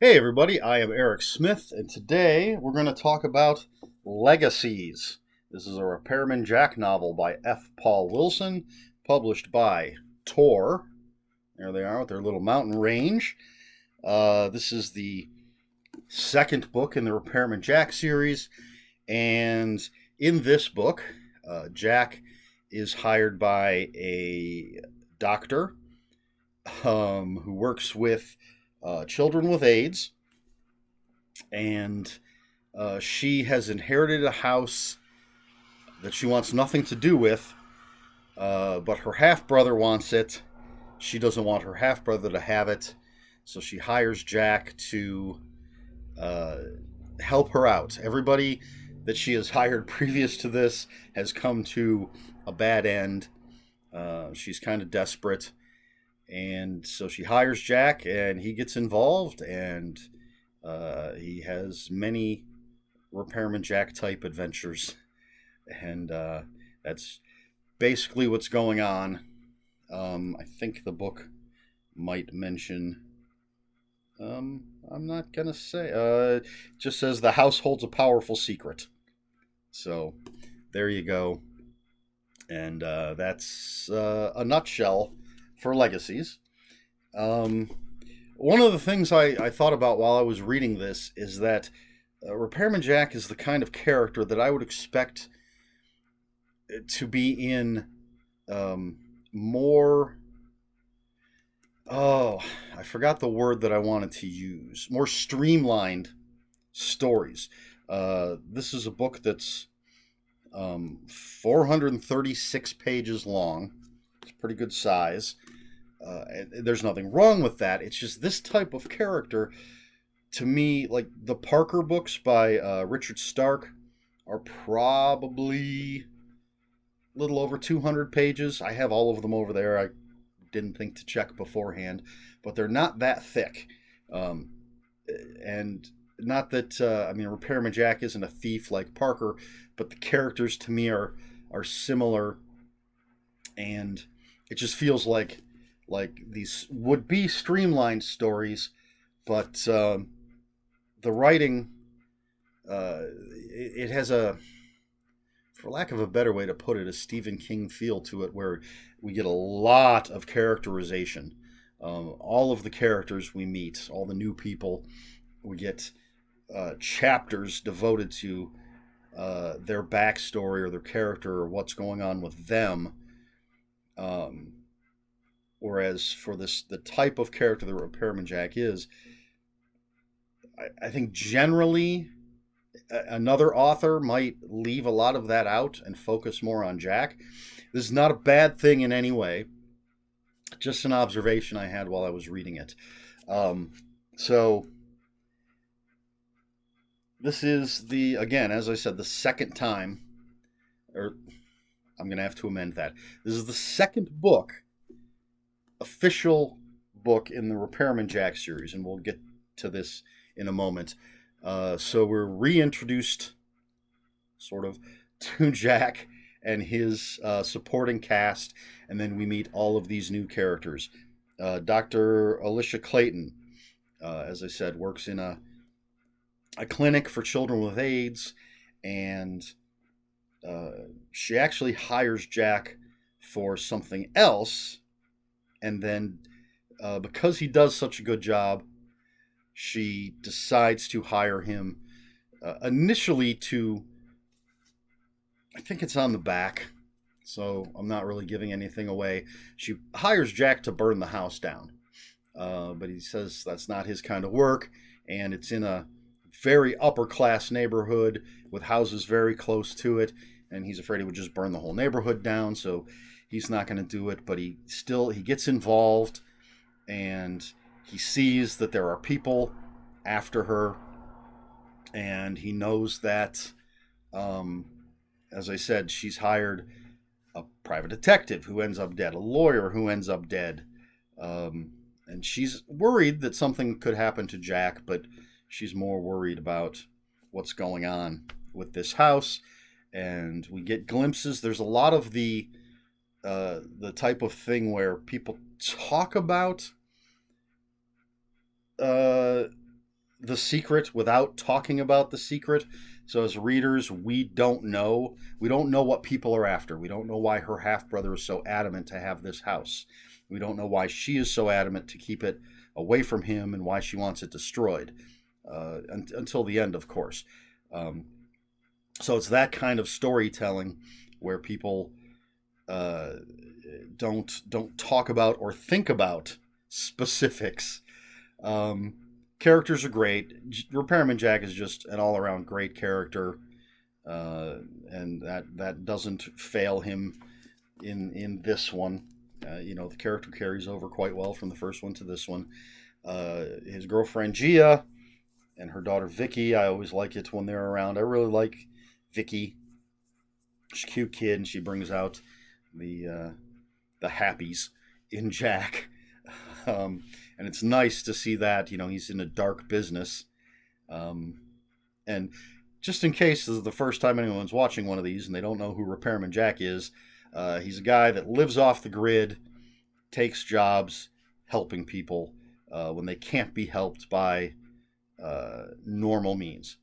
Hey everybody, I am Eric Smith, and today we're going to talk about Legacies. This is a Repairman Jack novel by F. Paul Wilson, published by Tor. There they are with their little mountain range. This is the second book in the Repairman Jack series, and in this book, Jack is hired by a doctor who works with children with AIDS, and she has inherited a house that she wants nothing to do with, but her half brother wants it. She doesn't want her half brother to have it, so she hires Jack to uh, help her out. Everybody that she has hired previous to this has come to a bad end. She's kind of desperate, and so she hires Jack, and he gets involved, and he has many Repairman Jack type adventures, and that's basically what's going on. I think the book might mention. I'm not gonna say. It just says the house holds a powerful secret. So there you go, and that's a nutshell for Legacies. Um, One of the things I thought about while I was reading this is that Repairman Jack is the kind of character that I would expect to be in more. Oh, I forgot the word that I wanted to use. More streamlined stories. This is a book that's 436 pages long. It's a pretty good size. There's nothing wrong with that. It's just this type of character, to me, like the Parker books by Richard Stark, are probably a little over 200 pages. I have all of them over there. I didn't think to check beforehand, but they're not that thick. Um, and not that Repairman Jack isn't a thief like Parker, but the characters to me are similar, and it just feels like these would be streamlined stories, but the writing, it has a, for lack of a better way to put it, a Stephen King feel to it, where we get a lot of characterization. All of the characters we meet, all the new people, we get chapters devoted to their backstory or their character or what's going on with them. Um, Whereas for the type of character that Repairman Jack is, I think generally another author might leave a lot of that out and focus more on Jack. This is not a bad thing in any way, just an observation I had while I was reading it. So this is again, as I said, the second time, or I'm going to have to amend that. This is the second official book in the Repairman Jack series, and we'll get to this in a moment. So we're reintroduced, sort of, to Jack and his supporting cast, and then we meet all of these new characters. Dr. Alicia Clayton, as I said, works in a clinic for children with AIDS, and she actually hires Jack for something else, and then because he does such a good job, she decides to hire him initially to, I think it's on the back, so I'm not really giving anything away. She hires Jack to burn the house down, but he says that's not his kind of work, and it's in a very upper class neighborhood with houses very close to it, and he's afraid it would just burn the whole neighborhood down, so he's not going to do it. But he gets involved, and he sees that there are people after her, and he knows that, as I said, she's hired a private detective who ends up dead, a lawyer who ends up dead, and she's worried that something could happen to Jack, but she's more worried about what's going on with this house. And we get glimpses. There's a lot of the type of thing where people talk about the secret without talking about the secret. So as readers, we don't know. We don't know what people are after. We don't know why her half-brother is so adamant to have this house. We don't know why she is so adamant to keep it away from him and why she wants it destroyed. Until the end, of course. So it's that kind of storytelling where people don't talk about or think about specifics. Characters are great. Repairman Jack is just an all-around great character, and that doesn't fail him in this one. The character carries over quite well from the first one to this one. His girlfriend Gia and her daughter Vicky, I always like it when they're around. I really like Vicky. She's a cute kid, and she brings out the happies in Jack. And it's nice to see that, he's in a dark business. And just in case this is the first time anyone's watching one of these and they don't know who Repairman Jack is, he's a guy that lives off the grid, takes jobs helping people when they can't be helped by normal means.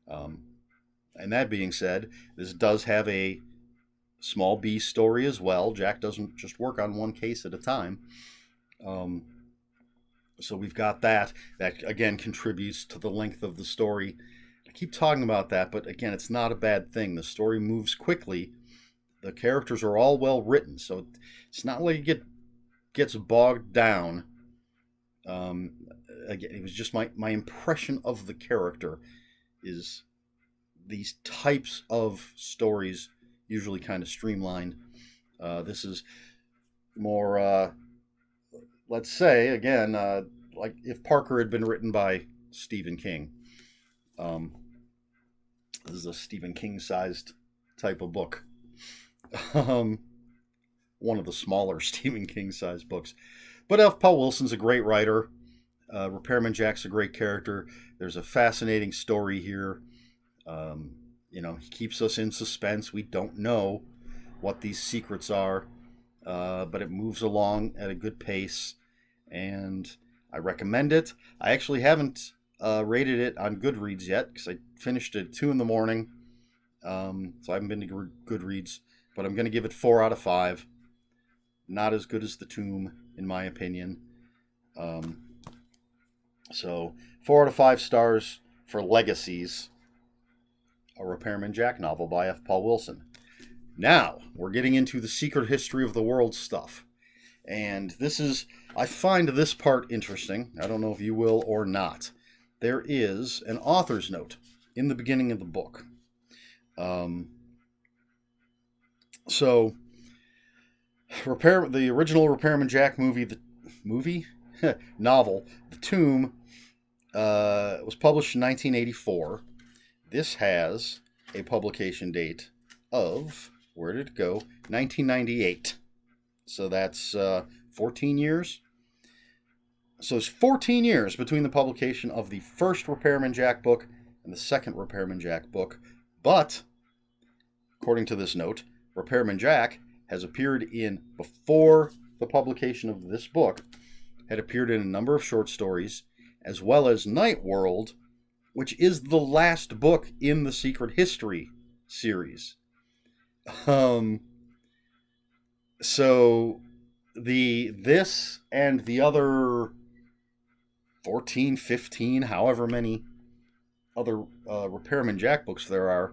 And that being said, this does have a small B story as well. Jack doesn't just work on one case at a time. So we've got that. That, again, contributes to the length of the story. I keep talking about that, but again, it's not a bad thing. The story moves quickly. The characters are all well written, so it's not like it gets bogged down. Again, it was just my impression of the character is these types of stories usually kind of streamlined. This is more, let's say, again, like if Parker had been written by Stephen King. This is a Stephen King-sized type of book. One of the smaller Stephen King-sized books. But F. Paul Wilson's a great writer. Repairman Jack's a great character. There's a fascinating story here. He keeps us in suspense. We don't know what these secrets are, but it moves along at a good pace, and I recommend it. I actually haven't rated it on Goodreads yet because I finished it at 2 a.m. So I haven't been to Goodreads, but I'm going to give it 4 out of 5. Not as good as The Tomb, in my opinion. So 4 out of 5 stars for Legacies, a Repairman Jack novel by F. Paul Wilson. Now, we're getting into the secret history of the world stuff. And I find this part interesting. I don't know if you will or not. There is an author's note in the beginning of the book. So, the original Repairman Jack novel, The Tomb, was published in 1984. This has a publication date of, where did it go? 1998. So that's 14 years. So it's 14 years between the publication of the first Repairman Jack book and the second Repairman Jack book. But, according to this note, Repairman Jack has appeared before the publication of this book, had appeared in a number of short stories, as well as Night World, which is the last book in the Secret History series. So this and the other 14, 15, however many other Repairman Jack books there are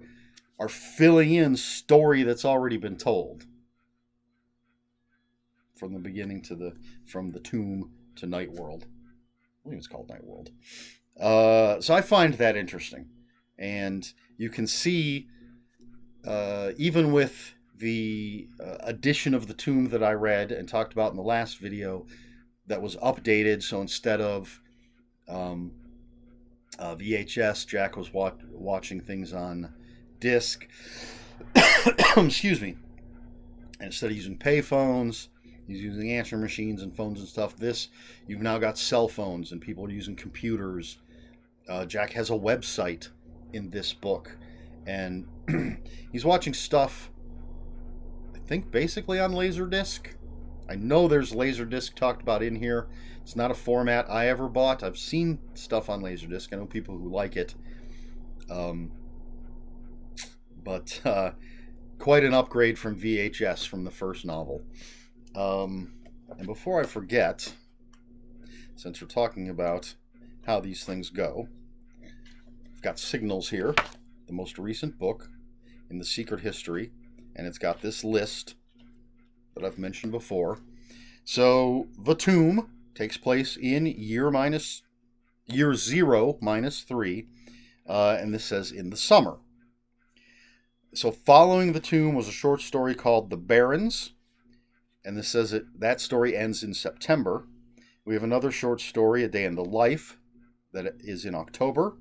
filling in story that's already been told. From the beginning from the Tomb to Night World. I believe it's called Night World. So I find that interesting. And you can see, even with the edition of The Tomb that I read and talked about in the last video, that was updated. So instead of VHS, Jack was watching things on disc. Excuse me. And instead of using payphones, he's using answering machines and phones and stuff. You've now got cell phones and people are using computers. Jack has a website in this book. And he's watching stuff, I think, basically on Laserdisc. I know there's Laserdisc talked about in here. It's not a format I ever bought. I've seen stuff on Laserdisc. I know people who like it. But quite an upgrade from VHS from the first novel. And before I forget, since we're talking about how these things go, I've got Signals here, the most recent book in the Secret History, and it's got this list that I've mentioned before. So the Tomb takes place in year 0 minus 3, and this says in the summer. So following the Tomb was a short story called The Barons, and this says that story ends in September. We have another short story, A Day in the Life, that is in October.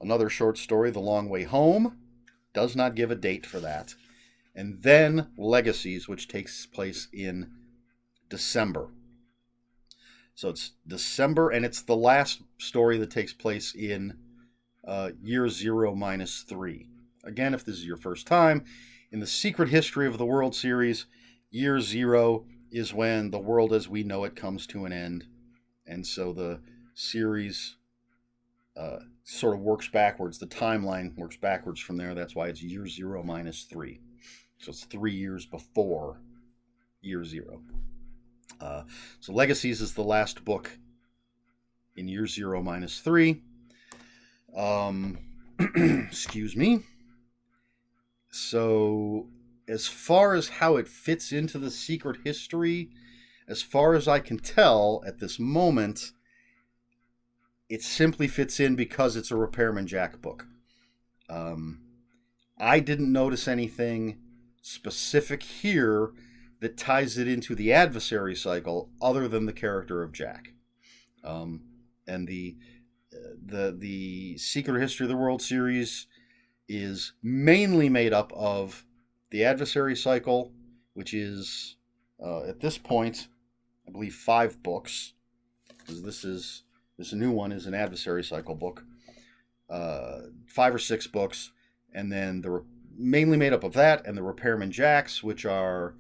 Another short story, The Long Way Home, does not give a date for that. And then Legacies, which takes place in December. So it's December, and it's the last story that takes place in year 0 minus 3. Again, if this is your first time, in the Secret History of the World series, year 0 is when the world as we know it comes to an end. And so the series sort of works backwards. The timeline works backwards from there. That's why it's year 0 minus 3. So it's 3 years before year 0. So Legacies is the last book in year 0 minus 3. Excuse me. So as far as how it fits into the Secret History, as far as I can tell at this moment, it simply fits in because it's a Repairman Jack book. I didn't notice anything specific here that ties it into the adversary cycle other than the character of Jack. And the Secret History of the World series is mainly made up of the adversary cycle, which is at this point, I believe 5 books. Because this new one is an adversary cycle book. 5 or 6 books, and then mainly made up of that and the Repairman Jacks, which are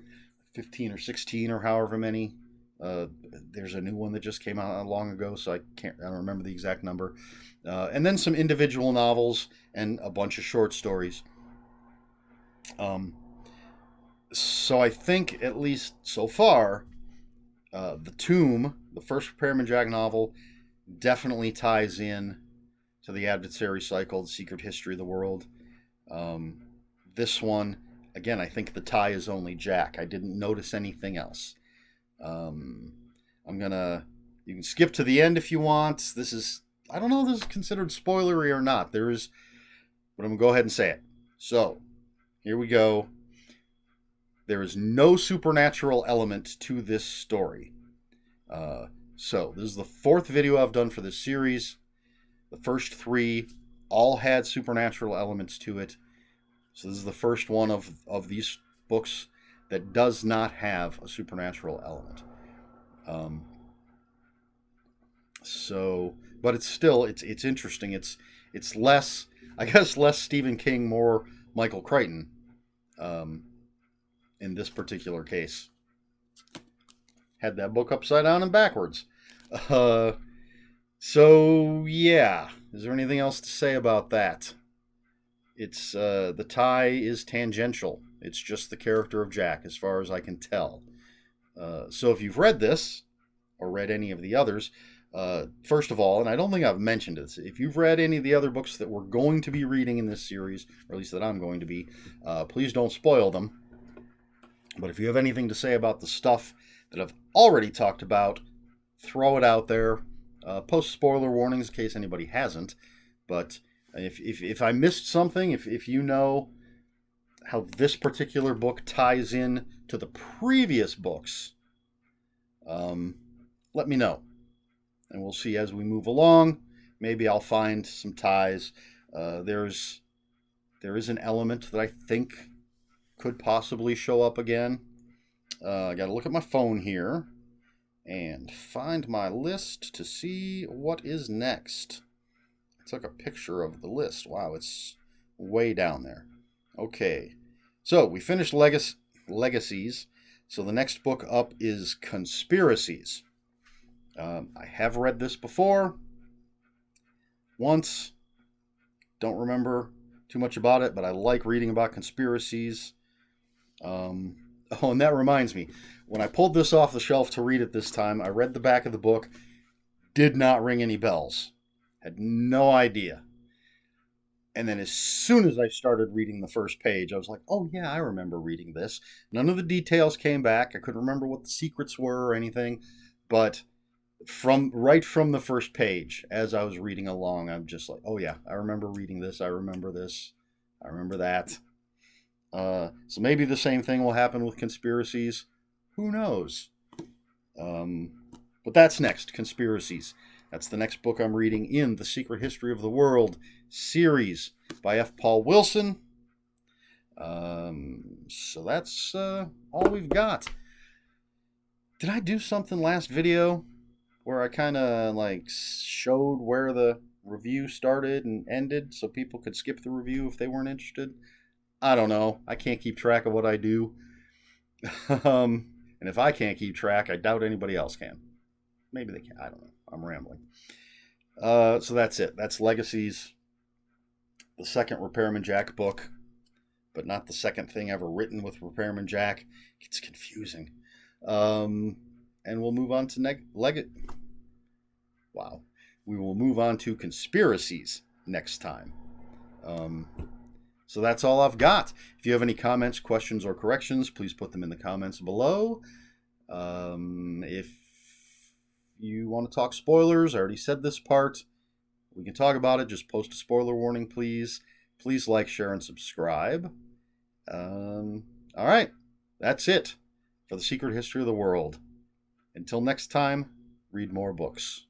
15 or 16 or however many. There's a new one that just came out long ago, so I don't remember the exact number. And then some individual novels and a bunch of short stories. So I think, at least so far, The Tomb, the first Repairman Jack novel, definitely ties in to the adversary cycle, the Secret History of the World. This one, again, I think the tie is only Jack. I didn't notice anything else. You can skip to the end if you want. I don't know if this is considered spoilery or not. But I'm going to go ahead and say it. So, here we go. There is no supernatural element to this story. So, this is the 4th video I've done for this series. The first 3 all had supernatural elements to it. So this is the first one of these books that does not have a supernatural element. But it's still, it's interesting. It's less, I guess, less Stephen King, more Michael Crichton in this particular case. Had that book upside down and backwards. So, yeah. Is there anything else to say about that? It's the tie is tangential. It's just the character of Jack, as far as I can tell. So if you've read this, or read any of the others, first of all, and I don't think I've mentioned this, if you've read any of the other books that we're going to be reading in this series, or at least that I'm going to be, please don't spoil them. But if you have anything to say about the stuff that I've already talked about, throw it out there. Post spoiler warnings in case anybody hasn't. But if I missed something, if you know how this particular book ties in to the previous books, let me know. And we'll see as we move along. Maybe I'll find some ties. There is an element that I think could possibly show up again. I got to look at my phone here and find my list to see what is next. I took a picture of the list. Wow, it's way down there. Okay, so we finished Legacies. So the next book up is Conspiracies. I have read this before once. Don't remember too much about it, but I like reading about conspiracies. Oh, and that reminds me, when I pulled this off the shelf to read it this time, I read the back of the book, did not ring any bells, had no idea. And then as soon as I started reading the first page, I was like, oh yeah, I remember reading this. None of the details came back. I couldn't remember what the secrets were or anything, but from the first page, as I was reading along, I'm just like, oh yeah, I remember reading this. I remember this. I remember that. So maybe the same thing will happen with Conspiracies. Who knows? But that's next, Conspiracies. That's the next book I'm reading in the Secret History of the World series by F. Paul Wilson. So that's all we've got. Did I do something last video where I kind of like showed where the review started and ended so people could skip the review if they weren't interested? I don't know. I can't keep track of what I do. And if I can't keep track, I doubt anybody else can. Maybe they can. I don't know. I'm rambling. So that's it. That's Legacies, the second Repairman Jack book, but not the second thing ever written with Repairman Jack. It's confusing. And we'll move on to We will move on to Conspiracies next time. So that's all I've got. If you have any comments, questions, or corrections, please put them in the comments below. If you want to talk spoilers, I already said this part. We can talk about it. Just post a spoiler warning, please. Please like, share, and subscribe. All right. That's it for the Secret History of the World. Until next time, read more books.